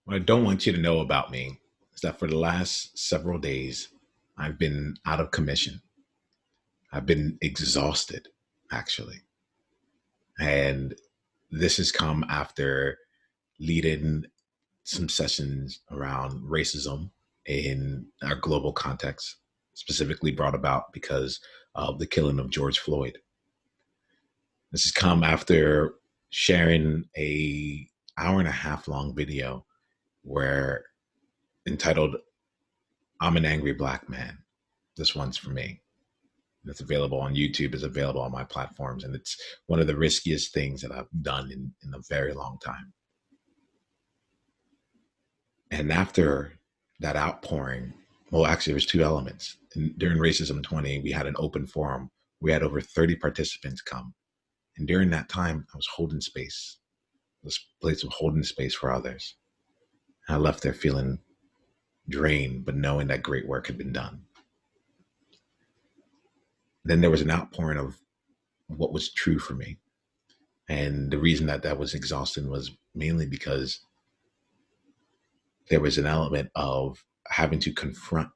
What I don't want you to know about me is that for the last several days, I've been out of commission. I've been exhausted, actually. And this has come after leading some sessions around racism in our global context, specifically brought about because of the killing of George Floyd. This has come after sharing a hour and a half long video where entitled "I'm an Angry Black Man. This one's for me." It's available on YouTube. It's available on my platforms, and it's one of the riskiest things that I've done in a very long time. And after that outpouring, well, actually, there's two elements. During Racism 20, we had an open forum. We had over 30 participants come. And during that time, I was holding space, this place of holding space for others. And I left there feeling drained, but knowing that great work had been done. Then there was an outpouring of what was true for me. And the reason that that was exhausting was mainly because there was an element of having to confront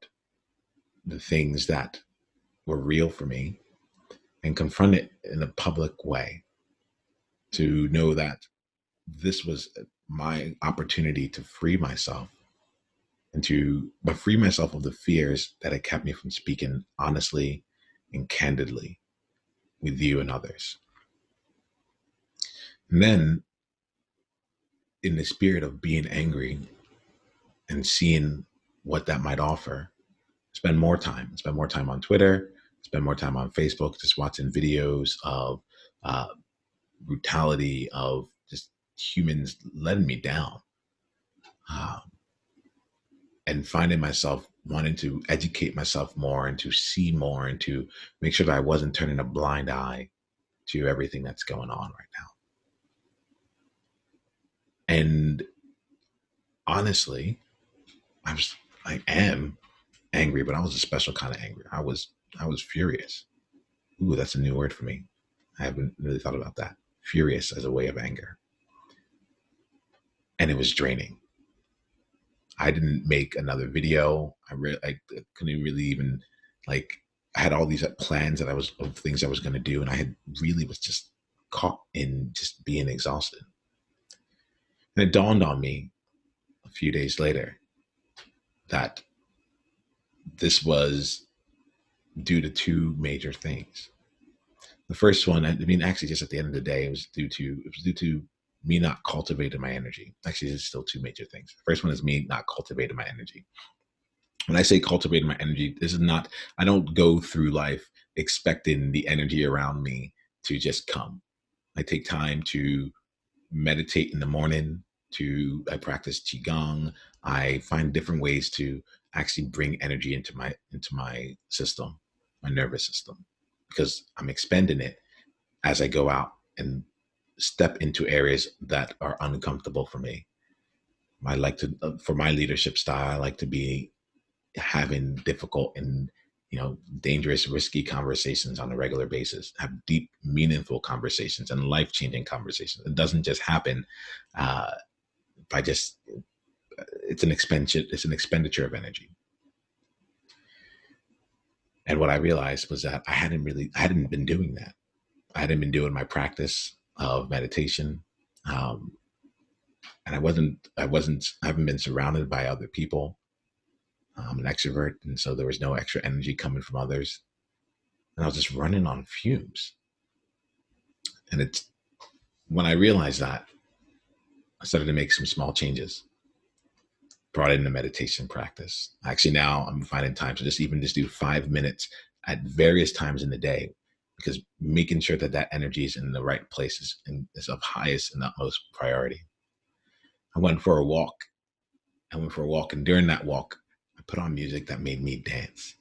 the things that were real for me and confront it in a public way, to know that this was my opportunity to free myself and to but free myself of the fears that had kept me from speaking honestly and candidly with you and others. And then, in the spirit of being angry and seeing what that might offer, spend more time on Twitter, spend more time on Facebook, just watching videos of uh, brutality, of just humans letting me down, uh, and finding myself wanting to educate myself more and to see more and to make sure that I wasn't turning a blind eye to everything that's going on right now. And honestly, I am angry, but I was a special kind of angry. I was furious. Ooh, that's a new word for me. I haven't really thought about that. Furious as a way of anger. And it was draining. I didn't make another video. I couldn't really even, like, I had all these plans that I was of things I was going to do, and I had really was just caught in just being exhausted. And it dawned on me a few days later that this was due to two major things. The first one, I mean, actually, just at the end of the day, it was due to me not cultivating my energy. Actually, there's still two major things. The first one is me not cultivating my energy. When I say cultivating my energy, this is not, I don't go through life expecting the energy around me to just come. I take time to meditate in the morning, I practice qigong. I find different ways to actually bring energy into my system, my nervous system, because I'm expending it as I go out and step into areas that are uncomfortable for me. I like to, for my leadership style, I like to be having difficult and dangerous, risky conversations on a regular basis. Have deep, meaningful conversations and life-changing conversations. It doesn't just happen uh, by just. It's an expenditure. It's an expenditure of energy. And what I realized was that I hadn't been doing that. I hadn't been doing my practice of meditation, um, and I haven't been surrounded by other people. I'm an extrovert, and so there was no extra energy coming from others, and I was just running on fumes. And it's when I realized that, I started to make some small changes. Brought in the meditation practice. Actually, now I'm finding time to just do 5 minutes at various times in the day, because making sure that that energy is in the right places and is of highest and utmost priority. I went for a walk. And during that walk, I put on music that made me dance.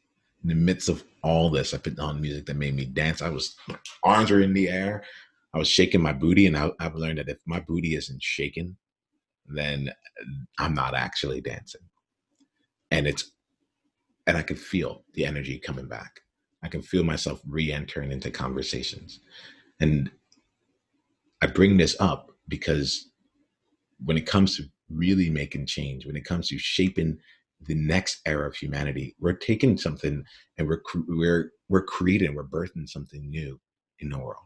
In the midst of all this, I put on music that made me dance. My arms were in the air. I was shaking my booty, and I've learned that if my booty isn't shaking, then I'm not actually dancing. And I can feel the energy coming back. I can feel myself re-entering into conversations. And I bring this up because when it comes to really making change, when it comes to shaping the next era of humanity, we're taking something and we're creating, we're birthing something new in the world,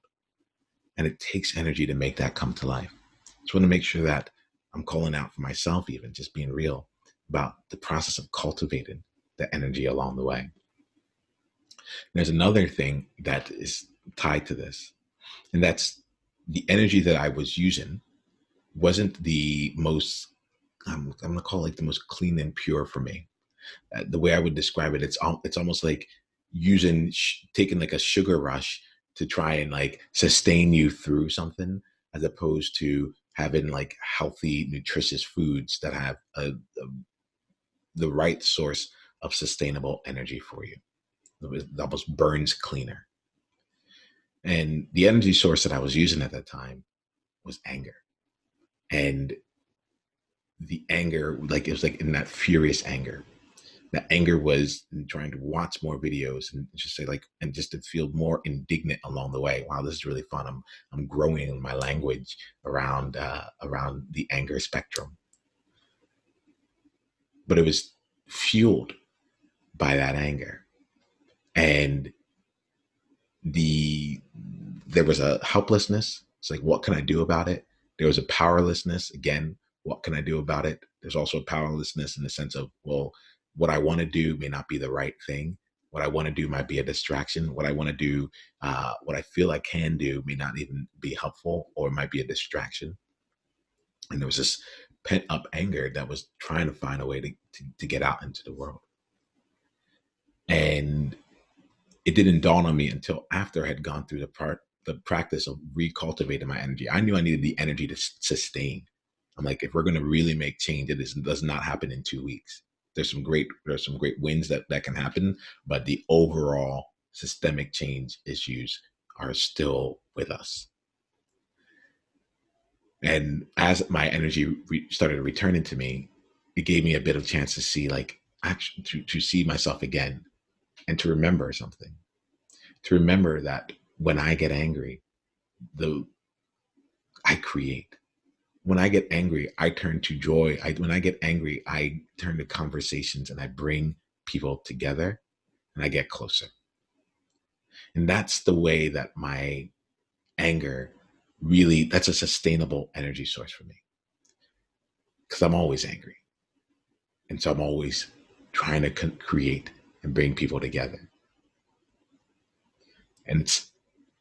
and it takes energy to make that come to life. Just want to make sure that I'm calling out for myself, even just being real about the process of cultivating the energy along the way. There's another thing that is tied to this, and that's the energy that I was using wasn't the most, I'm gonna call it like the most clean and pure for me. The way I would describe it, it's almost like using taking like a sugar rush to try and like sustain you through something, as opposed to having like healthy, nutritious foods that have the right source of sustainable energy for you. It almost burns cleaner. And the energy source that I was using at that time was anger. And the anger, like it was like in that furious anger. The anger was in trying to watch more videos and just say like, and just to feel more indignant along the way. Wow, this is really fun. I'm growing in my language around the anger spectrum. But it was fueled by that anger. And the there was a helplessness. It's like, what can I do about it? There was a powerlessness. Again, what can I do about it? There's also a powerlessness in the sense of, well, what I want to do may not be the right thing. What I want to do might be a distraction. What I want to do, what I feel I can do may not even be helpful, or it might be a distraction. And there was this pent up anger that was trying to find a way to get out into the world. And it didn't dawn on me until after I had gone through the practice of recultivating my energy. I knew I needed the energy to sustain. I'm like, if we're going to really make change, does not happen in 2 weeks. There's some great wins that can happen, but the overall systemic change issues are still with us. And as my energy started returning to me, it gave me a bit of chance to see, like, actually, to see myself again, and to remember something. To remember that when I get angry, the I create. When I get angry, I turn to joy. When I get angry, I turn to conversations and I bring people together and I get closer. And that's the way that my anger really, that's a sustainable energy source for me, because I'm always angry. And so I'm always trying to create and bring people together. And it's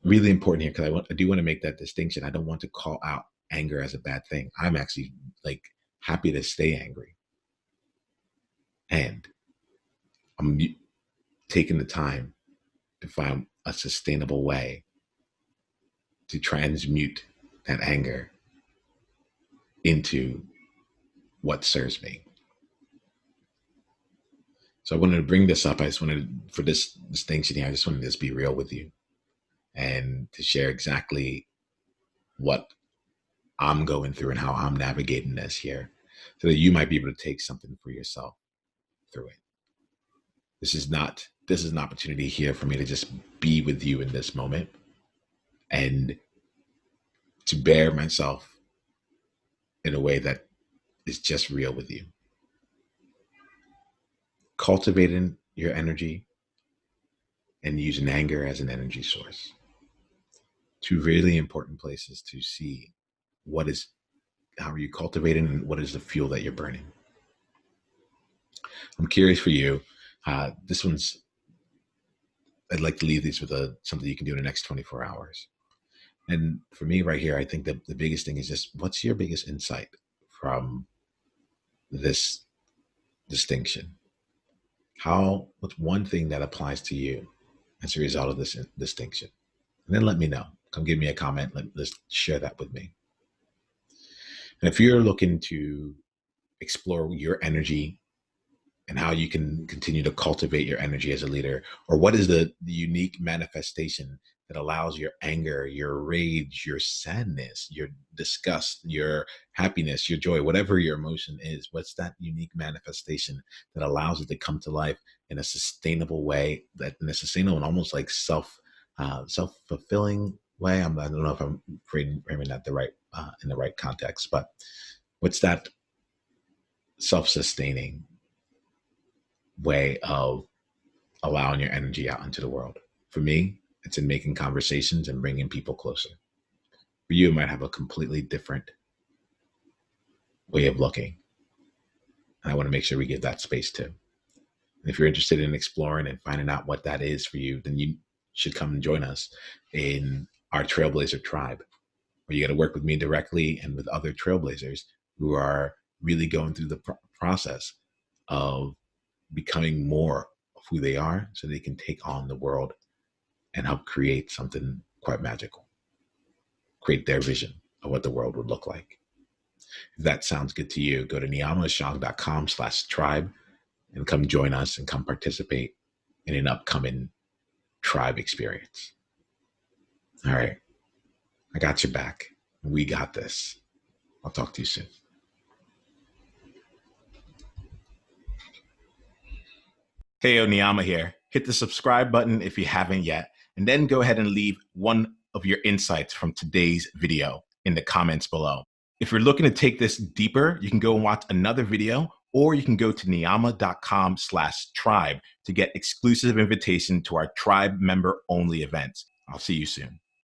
really important here, because I do want to make that distinction. I don't want to call out anger as a bad thing. I'm actually like happy to stay angry. And I'm taking the time to find a sustainable way to transmute that anger into what serves me. So I wanted to bring this up. I just wanted, for this distinction here, I just wanted to just be real with you and to share exactly what I'm going through and how I'm navigating this here, so that you might be able to take something for yourself through it. This is an opportunity here for me to just be with you in this moment and to bear myself in a way that is just real with you. Cultivating your energy and using anger as an energy source. Two really important places to see how are you cultivating and what is the fuel that you're burning. I'm curious for you. This one's, I'd like to leave these with something you can do in the next 24 hours. And for me right here, I think that the biggest thing is just, what's your biggest insight from this distinction? What's one thing that applies to you as a result of this distinction? And then let me know. Come give me a comment. Let's share that with me. And if you're looking to explore your energy and how you can continue to cultivate your energy as a leader, or what is the unique manifestation that allows your anger, your rage, your sadness, your disgust, your happiness, your joy, whatever your emotion is, what's that unique manifestation that allows it to come to life in a sustainable way, that in a sustainable and almost like self-fulfilling way? I don't know if I'm framing that in the right context, but what's that self-sustaining way of allowing your energy out into the world. For me, it's in making conversations and bringing people closer. For you, it might have a completely different way of looking. And I want to make sure we give that space too. And if you're interested in exploring and finding out what that is for you, then you should come and join us in our Trailblazer tribe, where you got to work with me directly and with other trailblazers who are really going through the process of becoming more of who they are so they can take on the world and help create something quite magical, create their vision of what the world would look like. If that sounds good to you, go to niiamahashong.com/tribe and come join us and come participate in an upcoming tribe experience. All right. I got your back. We got this. I'll talk to you soon. Heyo, Niiamah here. Hit the subscribe button if you haven't yet, and then go ahead and leave one of your insights from today's video in the comments below. If you're looking to take this deeper, you can go and watch another video, or you can go to niiamah.com/tribe to get exclusive invitation to our tribe member only events. I'll see you soon.